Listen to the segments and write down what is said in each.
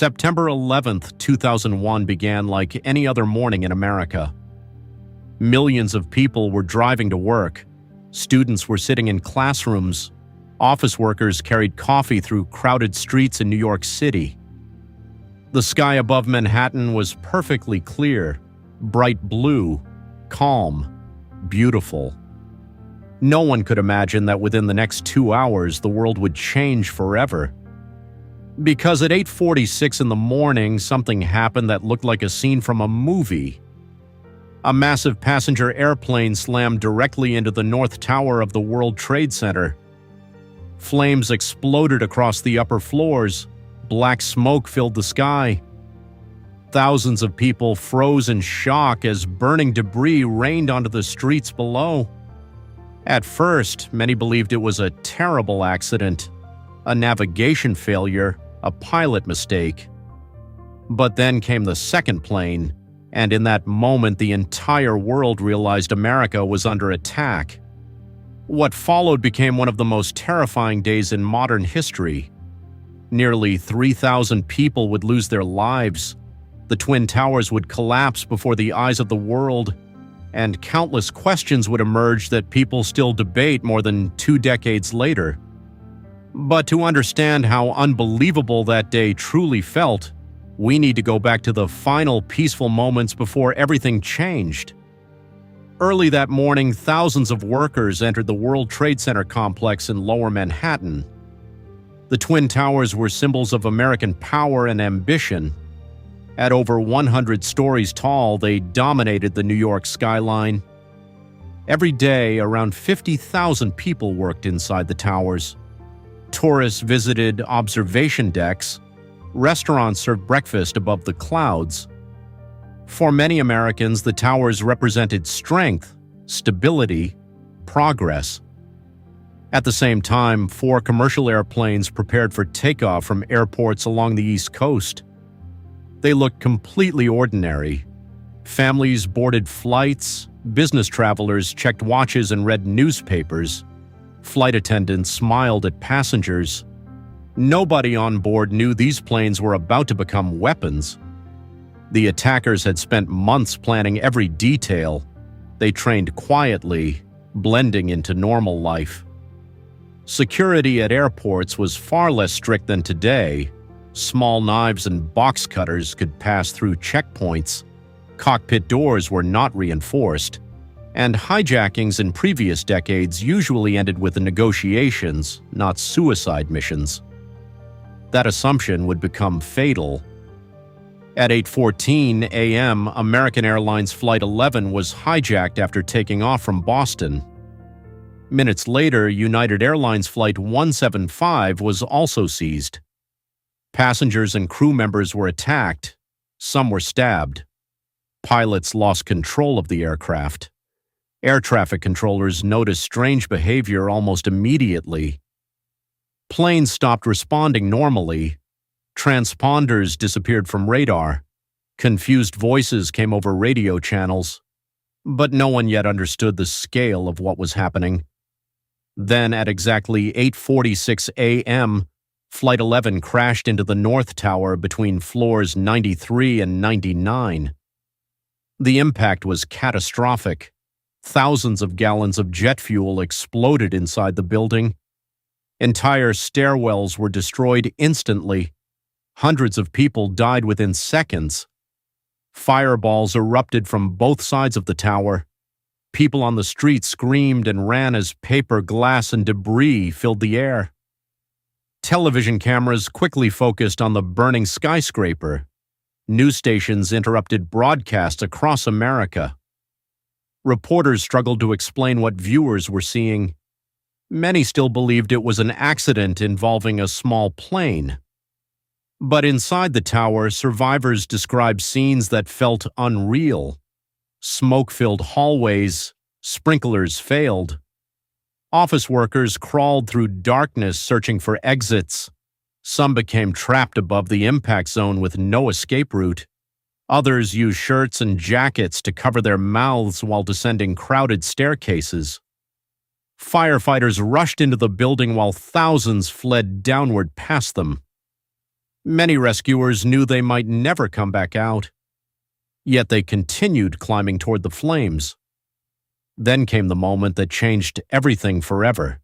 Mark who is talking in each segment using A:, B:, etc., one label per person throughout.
A: September 11th, 2001 began like any other morning in America. Millions of people were driving to work. Students were sitting in classrooms. Office workers carried coffee through crowded streets in New York City. The sky above Manhattan was perfectly clear, bright blue, calm, beautiful. No one could imagine that within the next 2 hours the world would change forever. Because at 8:46 in the morning, something happened that looked like a scene from a movie. A massive passenger airplane slammed directly into the North Tower of the World Trade Center. Flames exploded across the upper floors. Black smoke filled the sky. Thousands of people froze in shock as burning debris rained onto the streets below. At first, many believed it was a terrible accident, a navigation failure, a pilot mistake. But then came the second plane, and in that moment the entire world realized America was under attack. What followed became one of the most terrifying days in modern history. Nearly 3,000 people would lose their lives. The Twin Towers would collapse before the eyes of the world, and countless questions would emerge that people still debate more than 2 decades later. But to understand how unbelievable that day truly felt, we need to go back to the final peaceful moments before everything changed. Early that morning, thousands of workers entered the World Trade Center complex in Lower Manhattan. The Twin Towers were symbols of American power and ambition. At over 100 stories tall, they dominated the New York skyline. Every day, around 50,000 people worked inside the towers. Tourists visited observation decks. Restaurants served breakfast above the clouds. For many Americans, the towers represented strength, stability, progress. At the same time, 4 commercial airplanes prepared for takeoff from airports along the East Coast. They looked completely ordinary. Families boarded flights, business travelers checked watches and read newspapers. Flight attendants smiled at passengers. Nobody on board knew these planes were about to become weapons. The attackers had spent months planning every detail. They trained quietly, blending into normal life. Security at airports was far less strict than today. Small knives and box cutters could pass through checkpoints. Cockpit doors were not reinforced. And hijackings in previous decades usually ended with negotiations, not suicide missions. That assumption would become fatal. At 8:14 a.m., American Airlines Flight 11 was hijacked after taking off from Boston. Minutes later, United Airlines Flight 175 was also seized. Passengers and crew members were attacked. Some were stabbed. Pilots lost control of the aircraft. Air traffic controllers noticed strange behavior almost immediately. Planes stopped responding normally. Transponders disappeared from radar. Confused voices came over radio channels. But no one yet understood the scale of what was happening. Then, at exactly 8:46 a.m., Flight 11 crashed into the North Tower between floors 93 and 99. The impact was catastrophic. Thousands of gallons of jet fuel exploded inside the building. Entire stairwells were destroyed instantly. Hundreds of people died within seconds. Fireballs erupted from both sides of the tower. People on the street screamed and ran as paper, glass, and debris filled the air. Television cameras quickly focused on the burning skyscraper. News stations interrupted broadcasts across America. Reporters struggled to explain what viewers were seeing. Many still believed it was an accident involving a small plane. But inside the tower, survivors described scenes that felt unreal. Smoke-filled hallways, sprinklers failed. Office workers crawled through darkness searching for exits. Some became trapped above the impact zone with no escape route. Others used shirts and jackets to cover their mouths while descending crowded staircases. Firefighters rushed into the building while thousands fled downward past them. Many rescuers knew they might never come back out, yet they continued climbing toward the flames. Then came the moment that changed everything forever.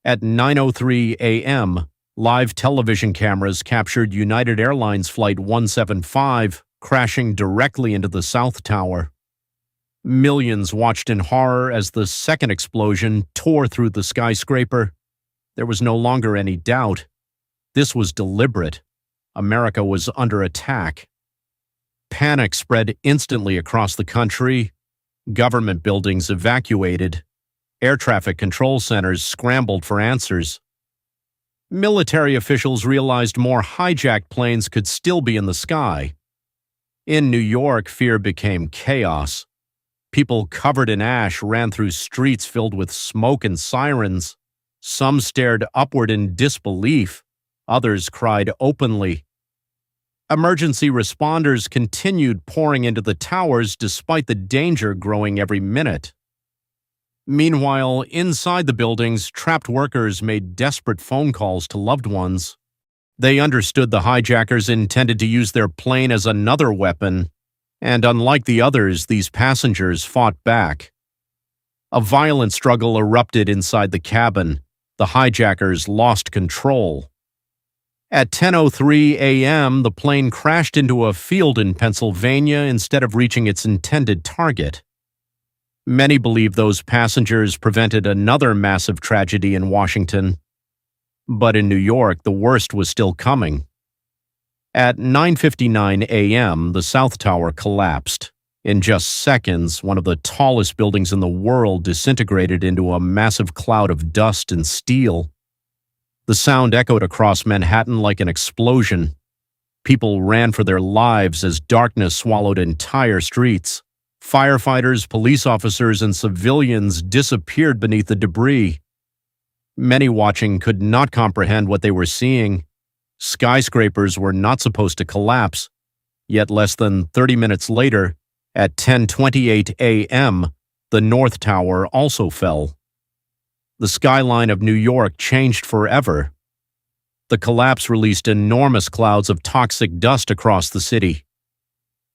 A: At 9:03 a.m., live television cameras captured United Airlines Flight 175 crashing directly into the South Tower. Millions watched in horror as the second explosion tore through the skyscraper. There was no longer any doubt. This was deliberate. America was under attack. Panic spread instantly across the country. Government buildings evacuated. Air traffic control centers scrambled for answers. Military officials realized more hijacked planes could still be in the sky. In New York, fear became chaos. People covered in ash ran through streets filled with smoke and sirens. Some stared upward in disbelief. Others cried openly. Emergency responders continued pouring into the towers despite the danger growing every minute. Meanwhile, inside the buildings, trapped workers made desperate phone calls to loved ones. They understood the hijackers intended to use their plane as another weapon, and unlike the others, these passengers fought back. A violent struggle erupted inside the cabin. The hijackers lost control. At 10:03 a.m., the plane crashed into a field in Pennsylvania instead of reaching its intended target. Many believe those passengers prevented another massive tragedy in Washington. But in New York, the worst was still coming. At 9:59 a.m., the South Tower collapsed. In just seconds, one of the tallest buildings in the world disintegrated into a massive cloud of dust and steel. The sound echoed across Manhattan like an explosion. People ran for their lives as darkness swallowed entire streets. Firefighters, police officers, and civilians disappeared beneath the debris. Many watching could not comprehend what they were seeing. Skyscrapers were not supposed to collapse, yet less than 30 minutes later, at 10:28 a.m., the North Tower also fell. The skyline of New York changed forever. The collapse released enormous clouds of toxic dust across the city.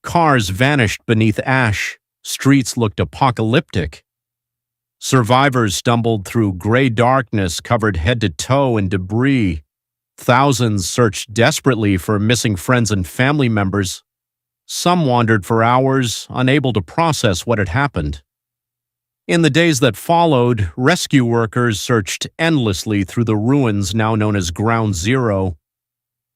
A: Cars vanished beneath ash. Streets looked apocalyptic. Survivors stumbled through gray darkness covered head to toe in debris. Thousands searched desperately for missing friends and family members. Some wandered for hours, unable to process what had happened. In the days that followed, rescue workers searched endlessly through the ruins now known as Ground Zero.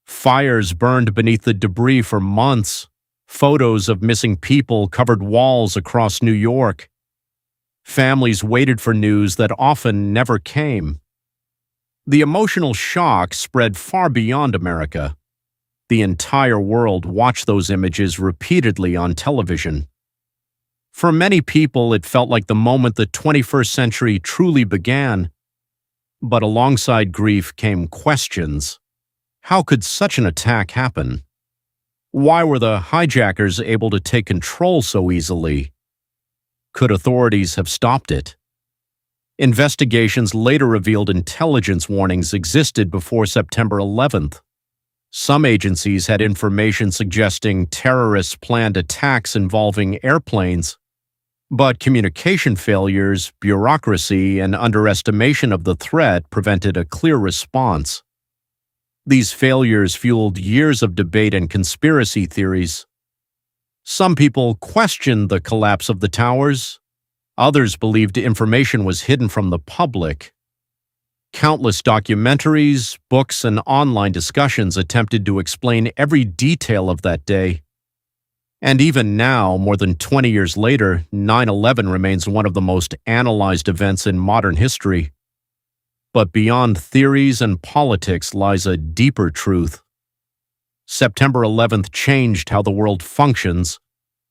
A: Fires burned beneath the debris for months. Photos of missing people covered walls across New York. Families waited for news that often never came. The emotional shock spread far beyond America. The entire world watched those images repeatedly on television. For many people, it felt like the moment the 21st century truly began. But alongside grief came questions. How could such an attack happen? Why were the hijackers able to take control so easily? Could authorities have stopped it? Investigations later revealed intelligence warnings existed before September 11th. Some agencies had information suggesting terrorists planned attacks involving airplanes, but communication failures, bureaucracy, and underestimation of the threat prevented a clear response. These failures fueled years of debate and conspiracy theories. Some people questioned the collapse of the towers. Others believed information was hidden from the public. Countless documentaries, books, and online discussions attempted to explain every detail of that day. And even now, more than 20 years later, 9/11 remains one of the most analyzed events in modern history. But beyond theories and politics lies a deeper truth. September 11th changed how the world functions.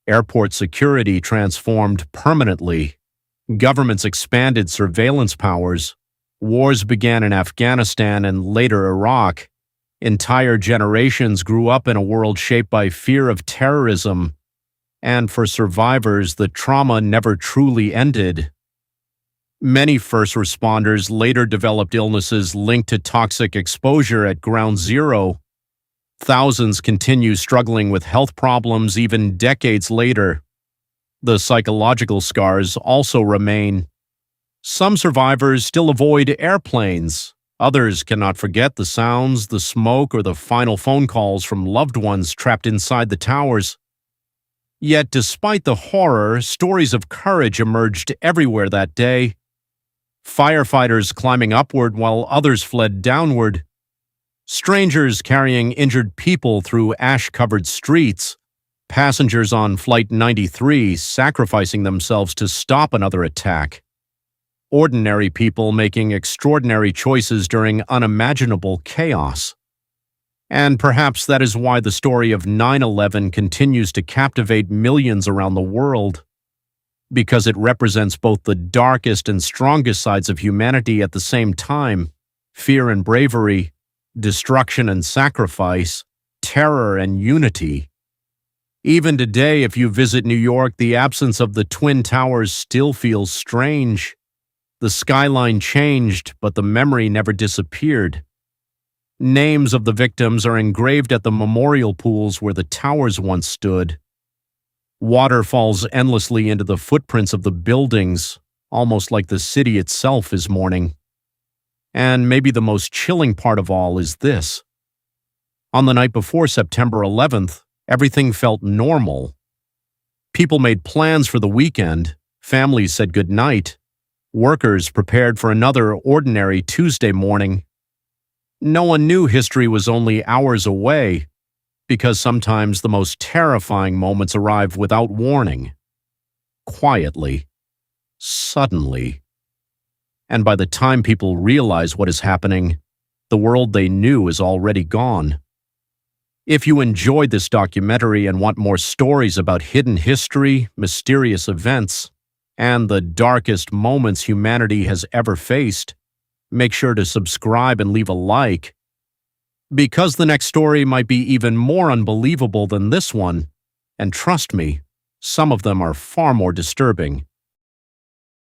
A: Airport security transformed permanently. Governments expanded surveillance powers. Wars began in Afghanistan and later Iraq. Entire generations grew up in a world shaped by fear of terrorism. And for survivors, the trauma never truly ended. Many first responders later developed illnesses linked to toxic exposure at Ground Zero. Thousands continue struggling with health problems even decades later. The psychological scars also remain. Some survivors still avoid airplanes. Others cannot forget the sounds, the smoke, or the final phone calls from loved ones trapped inside the towers. Yet, despite the horror, stories of courage emerged everywhere that day. Firefighters climbing upward while others fled downward. Strangers carrying injured people through ash-covered streets. Passengers on Flight 93 sacrificing themselves to stop another attack. Ordinary people making extraordinary choices during unimaginable chaos. And perhaps that is why the story of 9/11 continues to captivate millions around the world. Because it represents both the darkest and strongest sides of humanity at the same time: fear and bravery, destruction and sacrifice, terror and unity. Even today, if you visit New York, the absence of the Twin Towers still feels strange. The skyline changed, but the memory never disappeared. Names of the victims are engraved at the memorial pools where the towers once stood. Water falls endlessly into the footprints of the buildings, almost like the city itself is mourning. And maybe the most chilling part of all is this. On the night before September 11th, everything felt normal. People made plans for the weekend, families said goodnight, workers prepared for another ordinary Tuesday morning. No one knew history was only hours away, because sometimes the most terrifying moments arrive without warning. Quietly. Suddenly. And by the time people realize what is happening, the world they knew is already gone. If you enjoyed this documentary and want more stories about hidden history, mysterious events, and the darkest moments humanity has ever faced, make sure to subscribe and leave a like. Because the next story might be even more unbelievable than this one, and trust me, some of them are far more disturbing.